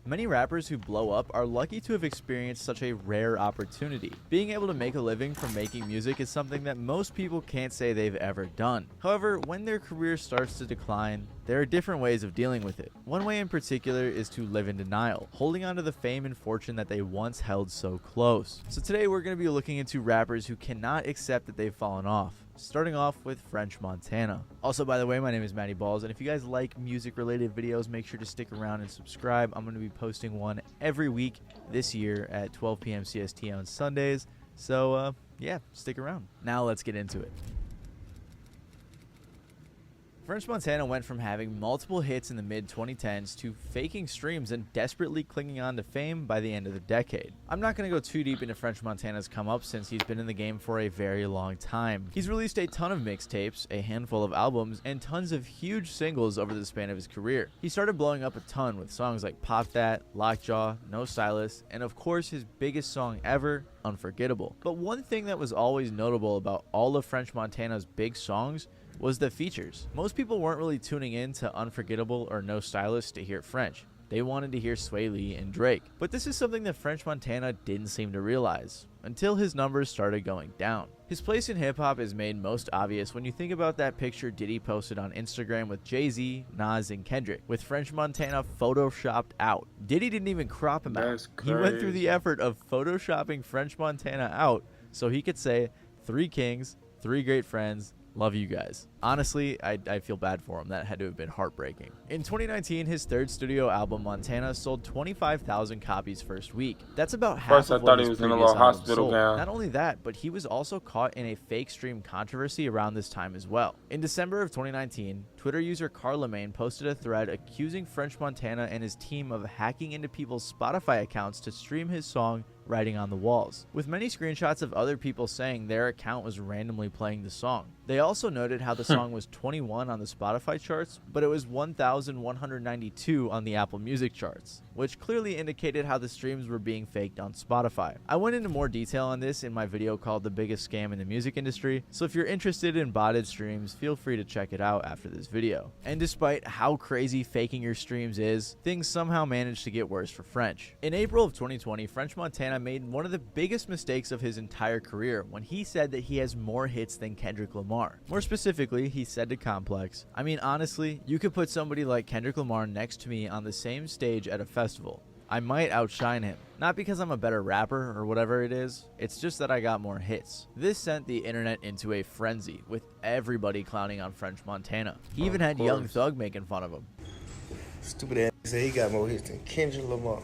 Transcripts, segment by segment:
Many rappers who blow up are lucky to have experienced such a rare opportunity. Being able to make a living from making music is something that most people can't say they've ever done. However, when their career starts to decline, there are different ways of dealing with it. One way in particular is to live in denial, holding on to the fame and fortune that they once held so close. So today we're going to be looking into rappers who cannot accept that they've fallen off. Starting off with French Montana. Also, by the way, my name is Matty Balls, and if you guys like music-related videos, make sure to stick around and subscribe. I'm going to be posting one every week this year at 12 p.m. CST on Sundays. So, yeah, stick around. Now let's get into it. French Montana went from having multiple hits in the mid-2010s to faking streams and desperately clinging on to fame by the end of the decade. I'm not going to go too deep into French Montana's come up since he's been in the game for a very long time. He's released a ton of mixtapes, a handful of albums, and tons of huge singles over the span of his career. He started blowing up a ton with songs like Pop That, Lockjaw, No Stylist, and of course his biggest song ever, Unforgettable. But one thing that was always notable about all of French Montana's big songs was the features. Most people weren't really tuning in to Unforgettable or No Stylist to hear French. They wanted to hear Sway Lee and Drake. But this is something that French Montana didn't seem to realize until his numbers started going down. His place in hip-hop is made most obvious when you think about that picture Diddy posted on Instagram with Jay-Z, Nas, and Kendrick, with French Montana photoshopped out. Diddy didn't even crop him out. He went through the effort of photoshopping French Montana out so he could say, 3 kings, 3 great friends, love you guys. Honestly, I feel bad for him. That had to have been heartbreaking. In 2019, his third studio album, Montana, sold 25,000 copies first week. That's about half of what his previous album sold. Not only that, but he was also caught in a fake stream controversy around this time as well. In December of 2019, Twitter user Carlemagne posted a thread accusing French Montana and his team of hacking into people's Spotify accounts to stream his song Writing on the Walls, with many screenshots of other people saying their account was randomly playing the song. They also noted how the song was 21 on the Spotify charts, but it was 1,192 on the Apple Music charts, which clearly indicated how the streams were being faked on Spotify. I went into more detail on this in my video called The Biggest Scam in the Music Industry, so if you're interested in botted streams, feel free to check it out after this video. And despite how crazy faking your streams is, things somehow managed to get worse for French. In April of 2020, French Montana made one of the biggest mistakes of his entire career when he said that he has more hits than Kendrick Lamar. More specifically, he said to Complex, "I mean, honestly, you could put somebody like Kendrick Lamar next to me on the same stage at a festival. I might outshine him. Not because I'm a better rapper or whatever it is, it's just that I got more hits." This sent the internet into a frenzy, with everybody clowning on French Montana. He even had Young Thug making fun of him. Stupid ass said he got more hits than Kendrick Lamar.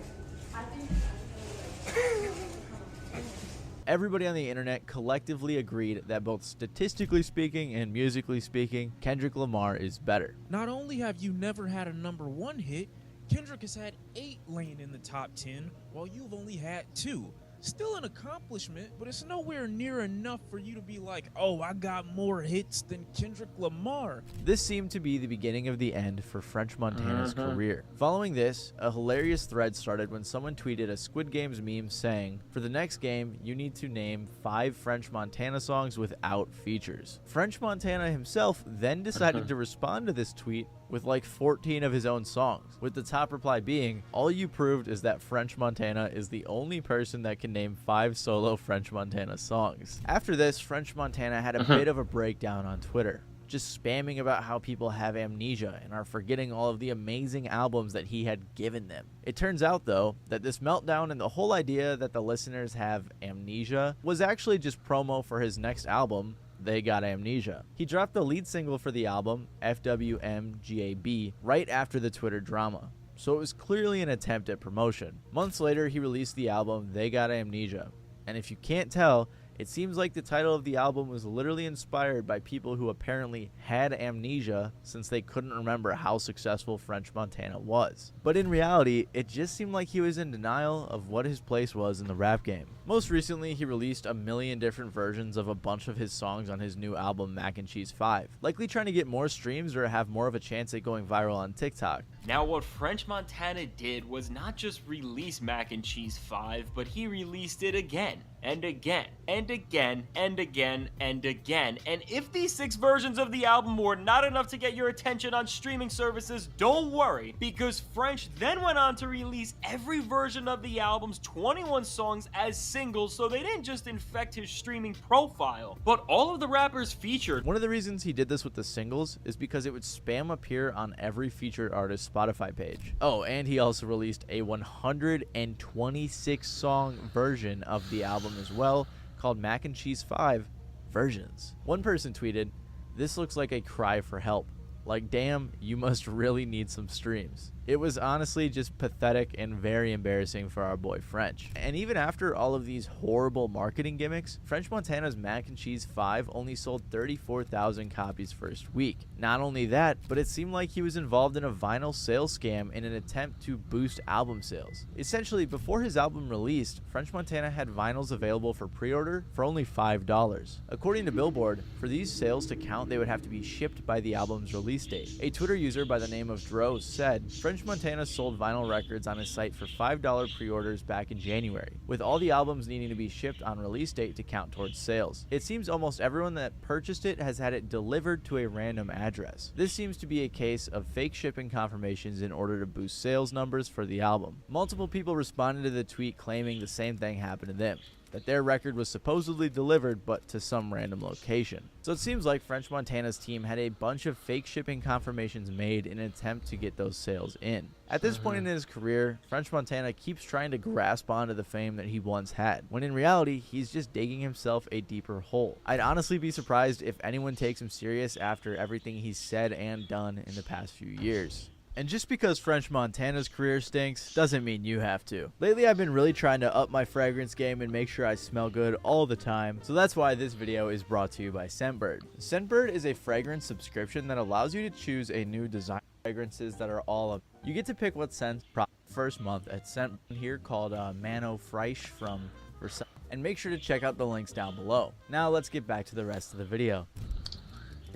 Everybody on the internet collectively agreed that both statistically speaking and musically speaking, Kendrick Lamar is better. Not only have you never had a #1 hit, Kendrick has had 8 laying in the top 10, while you've only had 2. Still an accomplishment, but it's nowhere near enough for you to be like, oh, I got more hits than Kendrick Lamar. This seemed to be the beginning of the end for French Montana's career. Following this, a hilarious thread started when someone tweeted a Squid Games meme saying, "For the next game, you need to name 5 French Montana songs without features." French Montana himself then decided to respond to this tweet with like 14 of his own songs, with the top reply being, "All you proved is that French Montana is the only person that can name 5 solo French Montana songs." After this, French Montana had a bit of a breakdown on Twitter, just spamming about how people have amnesia and are forgetting all of the amazing albums that he had given them. It turns out, though, that this meltdown and the whole idea that the listeners have amnesia was actually just promo for his next album, They Got Amnesia. He dropped the lead single for the album, FWMGAB, right after the Twitter drama, so it was clearly an attempt at promotion. Months later, he released the album They Got Amnesia, and if you can't tell, it seems like the title of the album was literally inspired by people who apparently had amnesia since they couldn't remember how successful French Montana was. But in reality, it just seemed like he was in denial of what his place was in the rap game. Most recently, he released a million different versions of a bunch of his songs on his new album Mac and Cheese 5, likely trying to get more streams or have more of a chance at going viral on TikTok. Now what French Montana did was not just release Mac and Cheese 5, but he released it again and again and and again and again and again. And if these 6 versions of the album were not enough to get your attention on streaming services, don't worry, because French then went on to release every version of the album's 21 songs as singles, so they didn't just infect his streaming profile, but all of the rappers featured. One of the reasons he did this with the singles is because it would spam appear on every featured artist's Spotify page. Oh, and he also released a 126 song version of the album as well, called Mac and Cheese 5 Versions. One person tweeted, "This looks like a cry for help. Like, damn, you must really need some streams." It was honestly just pathetic and very embarrassing for our boy French. And even after all of these horrible marketing gimmicks, French Montana's Mac and Cheese 5 only sold 34,000 copies first week. Not only that, but it seemed like he was involved in a vinyl sales scam in an attempt to boost album sales. Essentially, before his album released, French Montana had vinyls available for pre-order for only $5. According to Billboard, for these sales to count, they would have to be shipped by the album's release date. A Twitter user by the name of Droz said, French Montana sold vinyl records on his site for $5 pre-orders back in January, with all the albums needing to be shipped on release date to count towards sales. It seems almost everyone that purchased it has had it delivered to a random address. This seems to be a case of fake shipping confirmations in order to boost sales numbers for the album. Multiple people responded to the tweet claiming the same thing happened to them, that their record was supposedly delivered but to some random location. So it seems like French Montana's team had a bunch of fake shipping confirmations made in an attempt to get those sales in. At this point in his career, French Montana keeps trying to grasp onto the fame that he once had, when in reality, he's just digging himself a deeper hole. I'd honestly be surprised if anyone takes him serious after everything he's said and done in the past few years. And just because French Montana's career stinks doesn't mean you have to. Lately, I've been really trying to up my fragrance game and make sure I smell good all the time, so that's why this video is brought to you by Scentbird. Scentbird is a fragrance subscription that allows you to choose a new design fragrances that are all up. You get to pick what scent first month at Scent here called Mano Fresh from Versailles. And make sure to check out the links down below. Now let's get back to the rest of the video.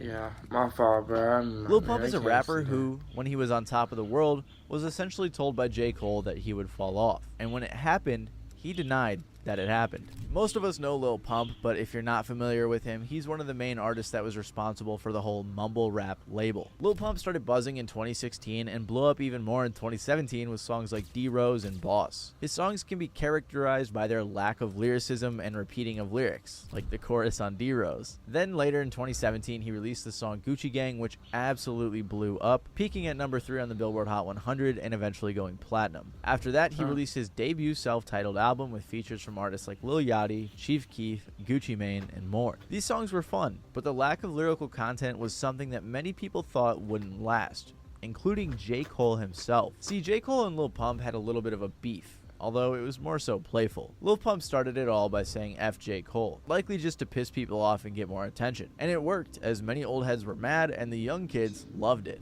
Yeah, my fault, bro. Lil Pump is a rapper who, when he was on top of the world, was essentially told by J. Cole that he would fall off. And when it happened, he denied that it happened. Most of us know Lil Pump, but if you're not familiar with him, he's one of the main artists that was responsible for the whole mumble rap label. Lil Pump started buzzing in 2016 and blew up even more in 2017 with songs like D-Rose and Boss. His songs can be characterized by their lack of lyricism and repeating of lyrics, like the chorus on D-Rose. Then later in 2017, he released the song Gucci Gang, which absolutely blew up, peaking at number 3 on the Billboard Hot 100 and eventually going platinum. After that, he released his debut self-titled album with features from artists like Lil Yachty, Chief Keef, Gucci Mane, and more. These songs were fun, but the lack of lyrical content was something that many people thought wouldn't last, including J. Cole himself. See, J. Cole and Lil Pump had a little bit of a beef, although it was more so playful. Lil Pump started it all by saying F J. Cole, likely just to piss people off and get more attention. And it worked, as many old heads were mad and the young kids loved it.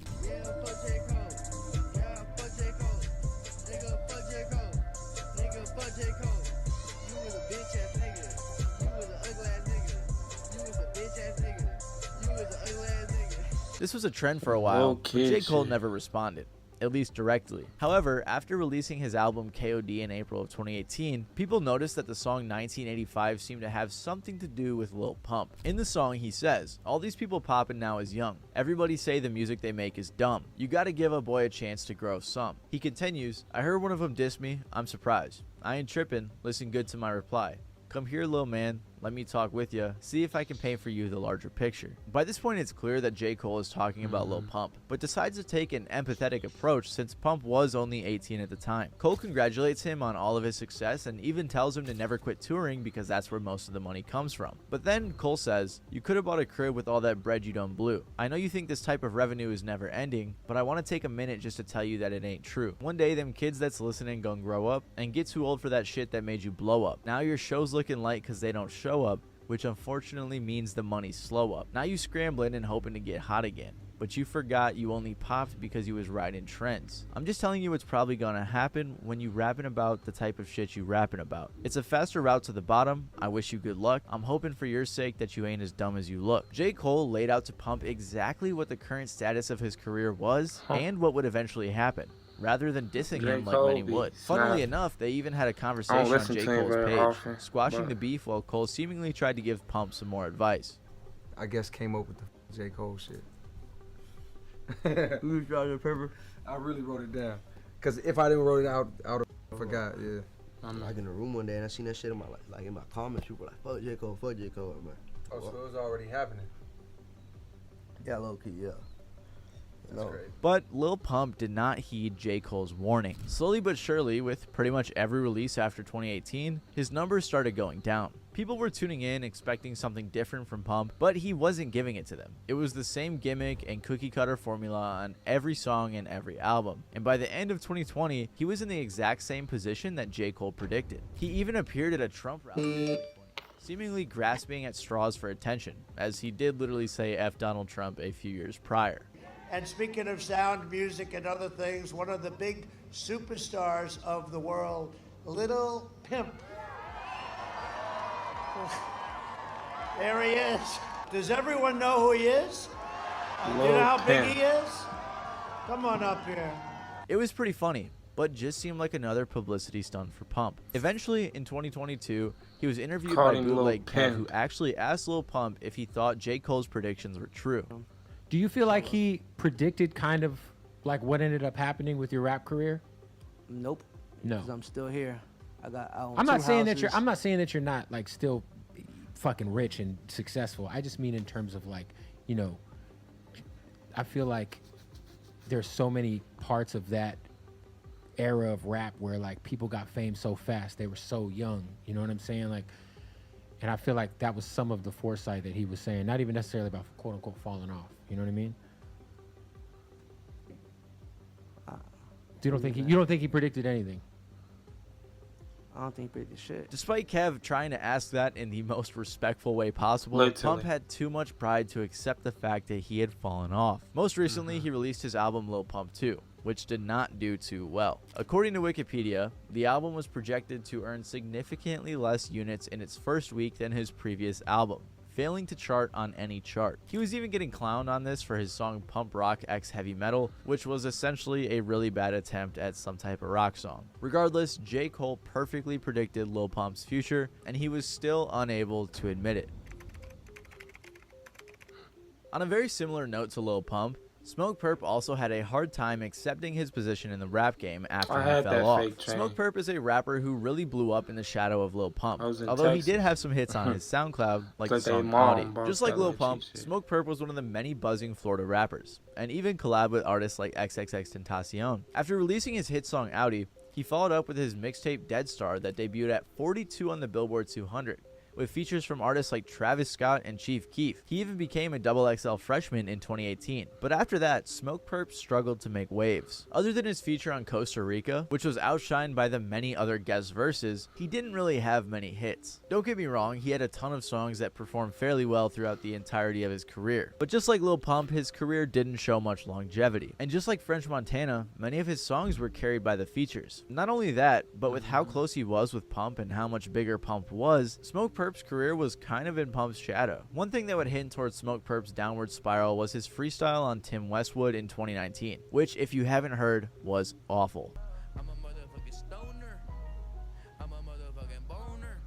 This was a trend for a while, but J. Cole never responded, at least directly. However, after releasing his album KOD in April of 2018, people noticed that the song 1985 seemed to have something to do with Lil Pump. In the song, he says, "All these people poppin' now is young. Everybody say the music they make is dumb. You gotta give a boy a chance to grow some." He continues, "I heard one of them diss me. I'm surprised. I ain't trippin'. Listen good to my reply. Come here, lil man. Let me talk with ya. See if I can paint for you the larger picture." By this point, it's clear that J. Cole is talking about Lil Pump, but decides to take an empathetic approach since Pump was only 18 at the time. Cole congratulates him on all of his success and even tells him to never quit touring because that's where most of the money comes from. But then Cole says, "You could have bought a crib with all that bread you done blew. I know you think this type of revenue is never ending, but I want to take a minute just to tell you that it ain't true. One day them kids that's listening gonna grow up and get too old for that shit that made you blow up. Now your show's looking light because they don't show up, which unfortunately means the money's slow up. Now you scrambling and hoping to get hot again. But you forgot you only popped because you was riding trends. I'm just telling you what's probably gonna happen when you rapping about the type of shit you rapping about. It's a faster route to the bottom. I wish you good luck. I'm hoping for your sake that you ain't as dumb as you look." J. Cole laid out to Pump exactly what the current status of his career was and what would eventually happen. rather than dissing J. him like Cole many be would. snapping. Funnily enough, they even had a conversation on listen J. to him Cole's very page, often, squashing but- the beef while Cole seemingly tried to give Pump some more advice. I guess came up with the J. Cole shit. You got your paper? I really wrote it down. Cause if I didn't wrote it out, I forgot. Yeah. I'm like in the room one day and I seen that shit in my like in my comments. People were like, fuck J. Cole, fuck J. Cole, man. Oh, so it was already happening. Yeah, low key, yeah. That's great. But Lil Pump did not heed J. Cole's warning. Slowly but surely, with pretty much every release after 2018, his numbers started going down. People were tuning in expecting something different from Pump, but he wasn't giving it to them. It was the same gimmick and cookie cutter formula on every song and every album. And by the end of 2020, he was in the exact same position that J. Cole predicted. He even appeared at a Trump rally in 2020, seemingly grasping at straws for attention, as he did literally say F Donald Trump a few years prior. And speaking of sound, music, and other things, one of the big superstars of the world, Little Pimp. There he is. Does everyone know who he is? Do you know how big he is? Come on up here. It was pretty funny, but just seemed like another publicity stunt for Pump. Eventually, in 2022, he was interviewed Called by him Lil Bootleg Kev, Pimp. who actually asked Lil Pump if he thought J. Cole's predictions were true. Do you feel like he predicted kind of like what ended up happening with your rap career? Nope. No. Because I'm still here. I own I'm not two saying that houses. I'm not saying that you're not like still fucking rich and successful. I just mean in terms of like, you know, I feel like there's so many parts of that era of rap where like people got fame so fast. They were so young. You know what I'm saying? Like, and I feel like that was some of the foresight that he was saying, not even necessarily about quote unquote falling off. You know what I mean? You don't think he predicted anything? I don't think he predicted shit. Despite Kev trying to ask that in the most respectful way possible, Literally. Pump had too much pride to accept the fact that he had fallen off. Most recently, he released his album Lil Pump 2, which did not do too well. According to Wikipedia, the album was projected to earn significantly less units in its first week than his previous album, failing to chart on any chart. He was even getting clowned on this for his song Pump Rock X Heavy Metal, which was essentially a really bad attempt at some type of rock song. Regardless, J. Cole perfectly predicted Lil Pump's future, and he was still unable to admit it. On a very similar note to Lil Pump, Smoke Perp also had a hard time accepting his position in the rap game after I he had that fell off. fake train. Smoke Perp is a rapper who really blew up in the shadow of Lil Pump, I was in although he Texas. did have some hits on his SoundCloud, like the Like they song mom Audi. bumped Just like that Lil like Pump, cheap shit. Smoke Perp was one of the many buzzing Florida rappers, and even collabed with artists like XXXTentacion. After releasing his hit song Audi, he followed up with his mixtape Dead Star that debuted at 42 on the Billboard 200. With features from artists like Travis Scott and Chief Keef. He even became a XXL freshman in 2018. But after that, Smoke Perp struggled to make waves. Other than his feature on Costa Rica, which was outshined by the many other guest verses, he didn't really have many hits. Don't get me wrong, he had a ton of songs that performed fairly well throughout the entirety of his career. But just like Lil Pump, his career didn't show much longevity. And just like French Montana, many of his songs were carried by the features. Not only that, but with how close he was with Pump and how much bigger Pump was, Smoke Perp's career was kind of in Pump's shadow. One thing that would hint towards Smoke Perp's downward spiral was his freestyle on Tim Westwood in 2019, which, if you haven't heard, was awful. I'm a motherfucking stoner. I'm a motherfucking boner.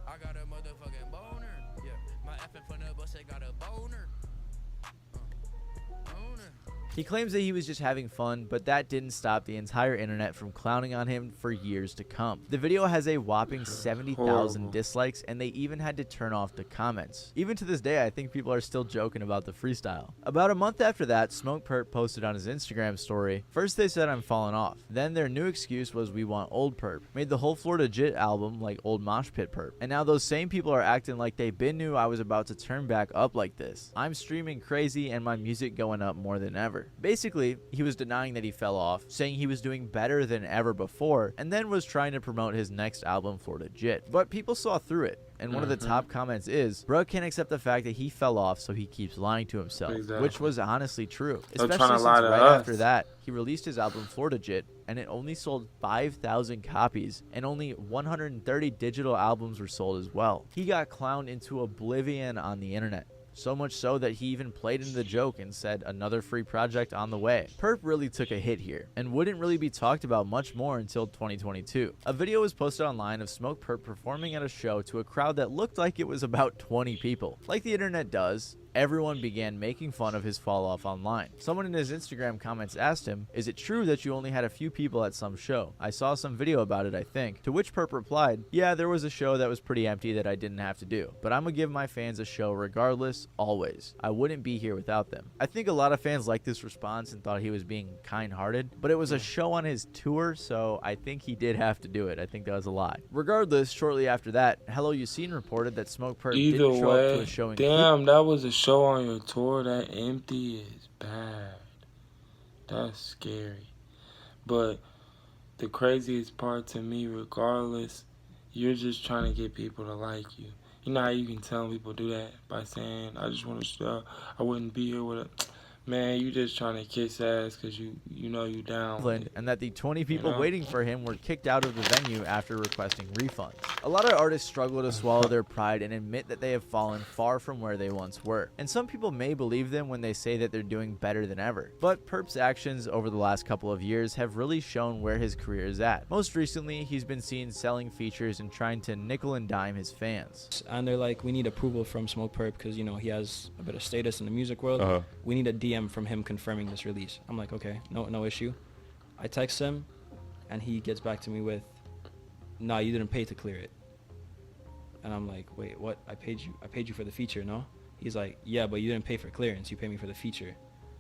I got a motherfucking boner. Yeah, my effing from the bus, I got a boner. Boner. He claims that he was just having fun, but that didn't stop the entire internet from clowning on him for years to come. The video has a whopping 70,000 Horrible. dislikes, and they even had to turn off the comments. Even to this day, I think people are still joking about the freestyle. About a month after that, Smoke Perp posted on his Instagram story, first they said I'm falling off, then their new excuse was we want old Perp, made the whole Florida Jit album like old Mosh Pit Perp, and now those same people are acting like they been knew I was about to turn back up like this. I'm streaming crazy and my music going up more than ever. Basically, he was denying that he fell off, saying he was doing better than ever before, and then was trying to promote his next album, Florida Jit. But people saw through it, and one of the top comments is, "Bruh can't accept the fact that he fell off, so he keeps lying to himself," Exactly. which was honestly true. They're Especially trying to since lie to right us. after that, he released his album, Florida Jit, and it only sold 5,000 copies, and only 130 digital albums were sold as well. He got clowned into oblivion on the internet. so much so that he even played into the joke and said another free project on the way. Perp really took a hit here, and wouldn't really be talked about much more until 2022. A video was posted online of Smoke Perp performing at a show to a crowd that looked like it was about 20 people. Like the internet does, everyone began making fun of his fall off online. Someone in his Instagram comments asked him, "Is it true that you only had a few people at some show? I saw some video about it, I think." To which Perp replied, "Yeah, there was a show that was pretty empty that I didn't have to do, but I'm gonna give my fans a show regardless, always. I wouldn't be here without them." I think a lot of fans liked this response and thought he was being kind-hearted, but it was a show on his tour, so I think he did have to do it. I think that was a lie. Regardless, shortly after that, Hello Yassine reported that Smoke Perp didn't show up to a show in damn, that was a show on your tour. That empty is bad. That's scary. But the craziest part to me, regardless, you're just trying to get people to like you. You know how you can tell people do that by saying, "I just want to show, I wouldn't be here with it." Man, you just trying to kiss ass because you know you down. And that the 20 people waiting for him were kicked out of the venue after requesting refunds. A lot of artists struggle to swallow their pride and admit that they have fallen far from where they once were. And some people may believe them when they say that they're doing better than ever. But Perp's actions over the last couple of years have really shown where his career is at. Most recently, he's been seen selling features and trying to nickel and dime his fans. And they're like, "We need approval from Smoke Perp because, you know, he has a bit of status in the music world. We need a DM from him confirming this release." I'm like, okay, no issue. I text him and he gets back to me with, "Nah, you didn't pay to clear it." And I'm like, "Wait, what? I paid you for the feature, no?" He's like, "Yeah, but you didn't pay for clearance, you paid me for the feature."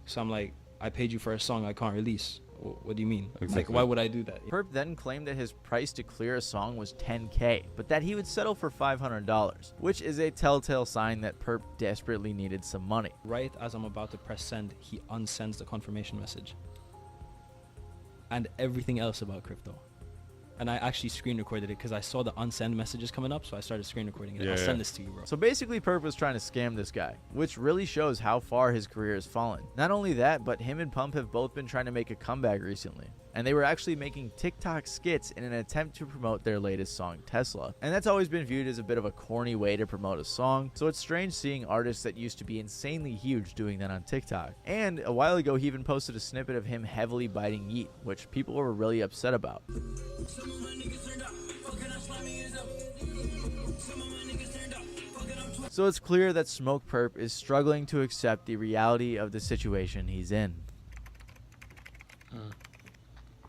So I'm like, "I paid you for a song I can't release. What do you mean?" Exactly. Like, why would I do that? Perp then claimed that his price to clear a song was $10K, but that he would settle for $500, which is a telltale sign that Perp desperately needed some money. Right as I'm about to press send, he unsends the confirmation message and everything else about crypto. And I actually screen recorded it because I saw the unsend messages coming up, so I started screen recording it. I'll send this to you, bro. So basically, Perp was trying to scam this guy, which really shows how far his career has fallen. Not only that, but him and Pump have both been trying to make a comeback recently. And they were actually making TikTok skits in an attempt to promote their latest song, Tesla. And that's always been viewed as a bit of a corny way to promote a song, so it's strange seeing artists that used to be insanely huge doing that on TikTok. And a while ago, he even posted a snippet of him heavily biting Yeet, which people were really upset about. So it's clear that Smoke Perp is struggling to accept the reality of the situation he's in.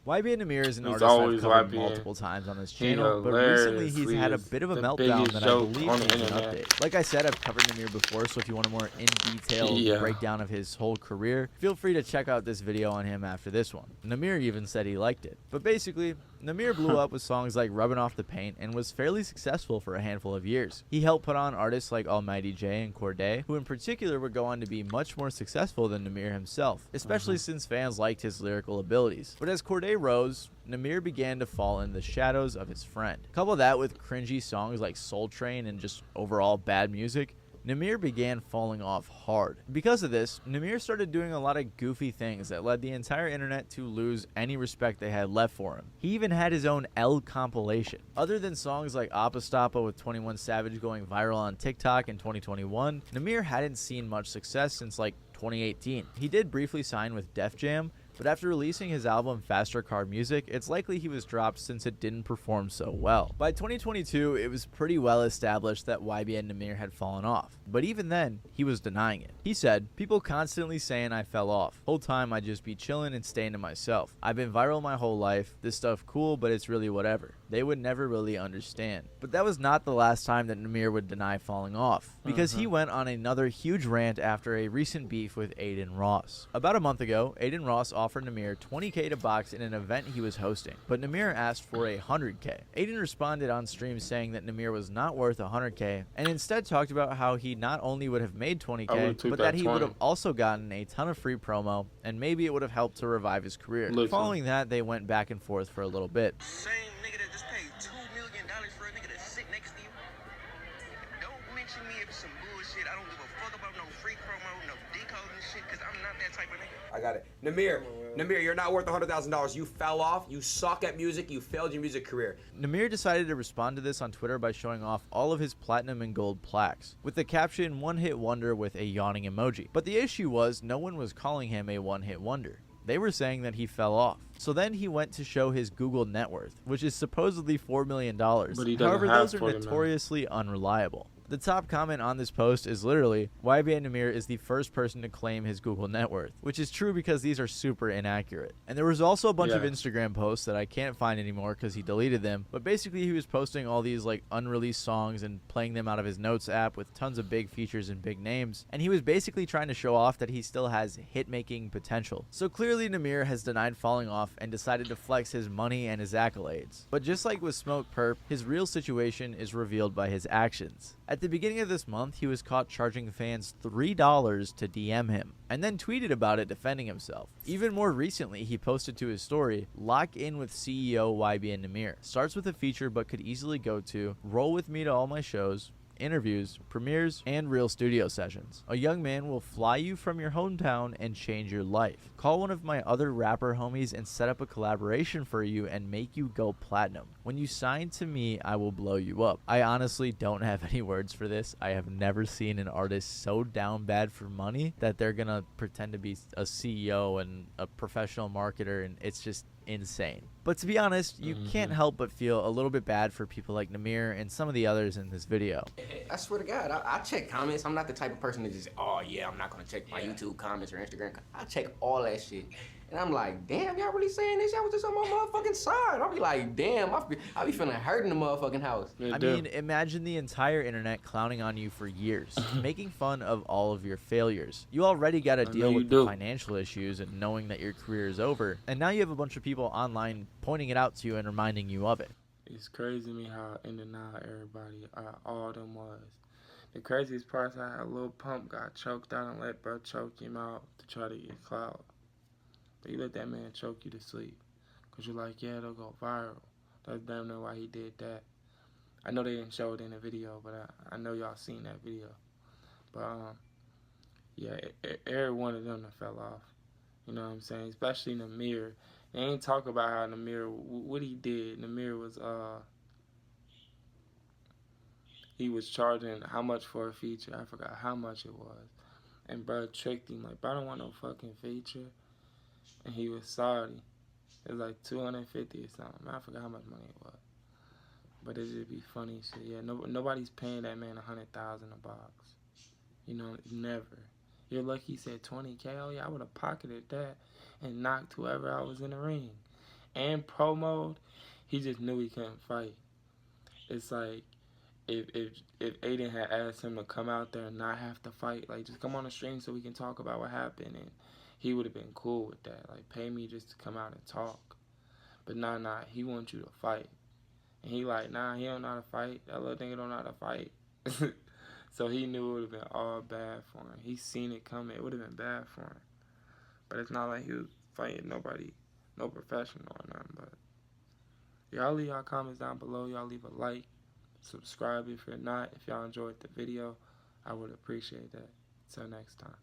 YBN Namir is an artist I've covered multiple times on this channel, but recently he's had a bit of a meltdown that I believe needs an update. Like I said, I've covered Namir before, so if you want a more in-detail breakdown of his whole career, feel free to check out this video on him after this one. Namir even said he liked it. But basically, Namir blew up with songs like Rubbing Off the Paint and was fairly successful for a handful of years. He helped put on artists like Almighty J and Corday, who in particular would go on to be much more successful than Namir himself, especially since fans liked his lyrical abilities. But as Corday rose, Namir began to fall in the shadows of his friend. Couple that with cringy songs like Soul Train and just overall bad music, Namir began falling off hard. Because of this, Namir started doing a lot of goofy things that led the entire internet to lose any respect they had left for him. He even had his own L compilation. Other than songs like Apostapa with 21 Savage going viral on TikTok in 2021, Namir hadn't seen much success since like 2018. He did briefly sign with Def Jam, but after releasing his album Faster Car Music, it's likely he was dropped since it didn't perform so well. By 2022, it was pretty well established that YBN Namir had fallen off, but even then, he was denying it. He said, "People constantly saying I fell off. Whole time I just be chilling and staying to myself. I've been viral my whole life. This stuff cool, but it's really whatever. They would never really understand." But that was not the last time that Namir would deny falling off, because he went on another huge rant after a recent beef with Aiden Ross. About a month ago, Aiden Ross offered Namir $20K to box in an event he was hosting, but Namir asked for $100K. Aiden responded on stream saying that Namir was not worth $100K, and instead talked about how he not only would have made $20K, but that he would have also gotten a ton of free promo, and maybe it would have helped to revive his career. Following that, they went back and forth for a little bit. Same nigga that just paid $2 million for a nigga to sit next to you. Don't mention me if it's some bullshit. I don't give a fuck about no free promo, no dick holding shit, because I'm not that type of nigga. I got it. Namir, you're not worth $100,000. You fell off. You suck at music. You failed your music career. Namir decided to respond to this on Twitter by showing off all of his platinum and gold plaques, with the caption "One Hit Wonder" with a yawning emoji. But the issue was, no one was calling him a one-hit wonder. They were saying that he fell off. So then he went to show his Google net worth, which is supposedly $4 million. But he doesn't However, have those are $4 million. notoriously unreliable. The top comment on this post is literally, YBN Namir is the first person to claim his Google net worth, which is true because these are super inaccurate. And there was also a bunch of Instagram posts that I can't find anymore because he deleted them, but basically he was posting all these like unreleased songs and playing them out of his notes app with tons of big features and big names, and he was basically trying to show off that he still has hit-making potential. So clearly Namir has denied falling off and decided to flex his money and his accolades. But just like with Smoke Perp, his real situation is revealed by his actions. At the beginning of this month, he was caught charging fans $3 to DM him, and then tweeted about it defending himself. Even more recently, he posted to his story, "Lock in with CEO YBN Namir. Starts with a feature but could easily go to, roll with me to all my shows, interviews, premieres, and real studio sessions. A young man will fly you from your hometown and change your life. Call one of my other rapper homies and set up a collaboration for you and make you go platinum. When you sign to me, I will blow you up." I honestly don't have any words for this. I have never seen an artist so down bad for money that they're gonna pretend to be a CEO and a professional marketer, and it's just insane. But to be honest, you can't help but feel a little bit bad for people like Namir and some of the others in this video. I swear to God, I check comments. I'm not the type of person to just, oh yeah, I'm not gonna check my YouTube comments or Instagram. I check all that shit. And I'm like, damn, y'all really saying this? Y'all was just on my motherfucking side. I'll be like, damn, I be feeling hurt in the motherfucking house. I mean, imagine the entire internet clowning on you for years, making fun of all of your failures. You already got to deal with the financial issues and knowing that your career is over, and now you have a bunch of people online pointing it out to you and reminding you of it. It's crazy to me how in and out everybody, all them was. The craziest part is how Lil Pump got choked out and let bro choke him out to try to get clout. But you let that man choke you to sleep. Because you're like, yeah, it'll go viral. That's damn near why he did that. I know they didn't show it in the video, but I know y'all seen that video. But, yeah, every one of them that fell off. You know what I'm saying? Especially Namir. They ain't talk about how Namir, what he did. Namir was, he was charging how much for a feature. I forgot how much it was. And bro tricked him like, bro, I don't want no fucking feature. And he was sorry. It was like $250 or something. I forgot how much money it was. But it just be funny shit. Yeah, nobody's paying that man $100,000 a box. You know, never. You're lucky he said $20K. Oh yeah, I would have pocketed that and knocked whoever I was in the ring. And promoed, he just knew he couldn't fight. It's like if Aiden had asked him to come out there and not have to fight, like just come on the stream so we can talk about what happened, and he would have been cool with that. Like, pay me just to come out and talk. But nah, he wants you to fight. And he like, nah, he don't know how to fight. That little nigga don't know how to fight. So he knew it would have been all bad for him. He seen it coming. It would have been bad for him. But it's not like he was fighting nobody, no professional or nothing. But y'all leave y'all comments down below. Y'all leave a like. Subscribe if you're not. If y'all enjoyed the video, I would appreciate that. Till next time.